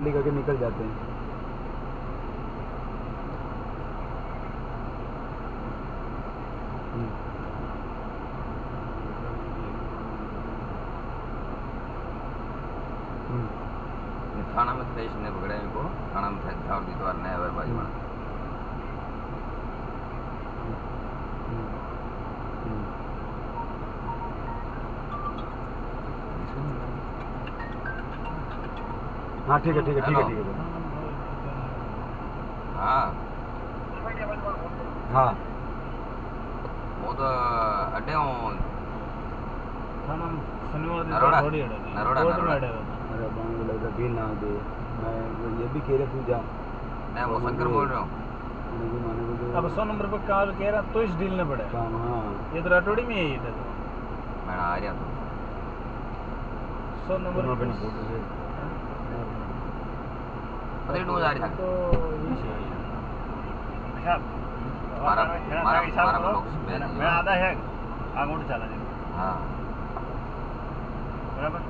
गाड़ी करके निकल जाते हैं। थाना में देश ने पकड़ा इनको, थाना में था और द्वार नया है बाजू में। हाँ ठीक है ठीक है ठीक है ठीक है। हाँ हाँ वो तो अड्डे हूँ नरोड़ा अरे बांग लगा भी ना दे, मैं ये भी कह रहा तू जा। मैं वो शंकर बोल रहा हूँ। अब 100 नंबर पर कॉल कह रहा तो इस डील ने पड़े काम। हाँ ये तो राठौड़ी में ही था। मैं आ रहा था 100 नंबर पे ना फोटो से पता नहीं जा रही था तो ये मारा मारा मारा लोग मैं आधा है आगोड़ चला जाए। हाँ बराबर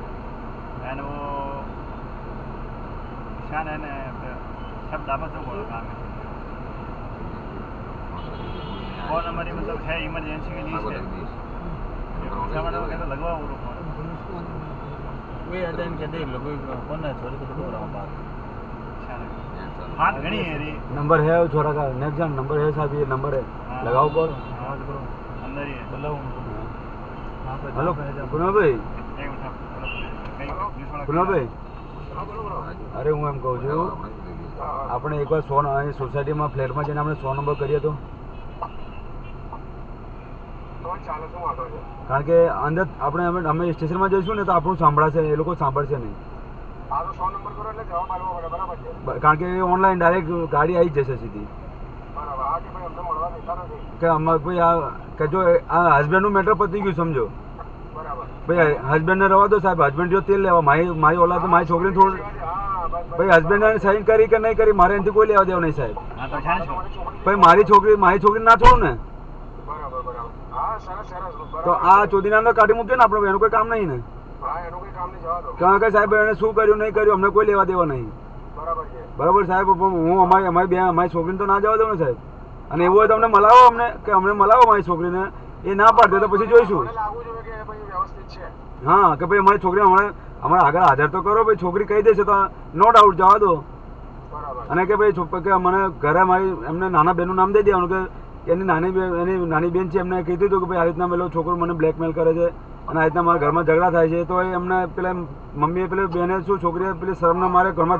एंड वो निशान है ना सब दावत तो बोल काम है। फोन नंबर ही मतलब है इमरजेंसी के लिए सामान वगैरह लगवा वो वे अटेंड के दे लोगों को फोन है छोरी को तो रहा हूं बात। हाथ घणी है रे नंबर है वो छोरा का नेक्स्ट जान नंबर है साहब, ये नंबर है लगाओ कॉल। हां करो अंदर ही है बुलाओ उनको। हां पे हेलो कुणाल भाई, एक मिनट कुणाल भाई अरे હું એમ કહું છું આપણે એકવાર 100 સોસાયટીમાં ફ્લેટમાં જઈને આપણે 100 નંબર કરીએ તો કારણ કે અંદર આપણે અમે સ્ટેશનમાં જઈશું ને તો આપણું સાંભળાશે, એ લોકો સાંભળશે નહીં। કારણ કે ઓનલાઈન ડાયરેક્ટ ગાડી આવી જશે સીધી કે અમારે ભાઈ આ કે જો આ હસબન્ડનું મેટર પતી ગયું સમજો ભાઈ, હસબન્ડને રવા દો સાહેબ, હસબન્ડ જો તેલ લેવા મારી ઓલાદ મારી છોકરીને થોડું ભાઈ હસબન્ડને સાઈન કરી કે નહીં કરી મારે એનાથી કોઈ લેવા દેવા નહીં સાહેબ। ભાઈ મારી છોકરી ના છોડું ને તો આ ચોદીના કાઢી મૂકીએ ને આપણે, એનું કોઈ કામ નહીં ને। કારણ કે સાહેબ એને શું કર્યું નહીં કર્યું અમને કોઈ લેવા દેવા નહીં। બરાબર સાહેબ, હું અમારી છોકરીને તો ના જવા દઉં ને સાહેબ। અને એવું હોય તો અમને મલાવો, અમને કે અમને મલાવો મારી છોકરીને, એ ના પાડે તો પછી જોઈશું। હા કે ભાઈ અમારી છોકરી અમારે આગળ હાજર તો કરો, ભાઈ છોકરી કહી દેશે તો નો ડાઉટ જવા દો। અને કે ભાઈ કે મને ઘરે મારી એમને નાના બેનનું નામ દઈ દેવાનું કે એની નાની બેન છે, એમને કીધું હતું કે ભાઈ આ રીતના પેલો છોકરો મને બ્લેકમેલ કરે છે અને આ રીતના મારા ઘરમાં ઝઘડા થાય છે, તો એ એમને પેલા મમ્મીએ પેલી બેને શું છોકરીએ પેલી શરમના મારે ઘરમાં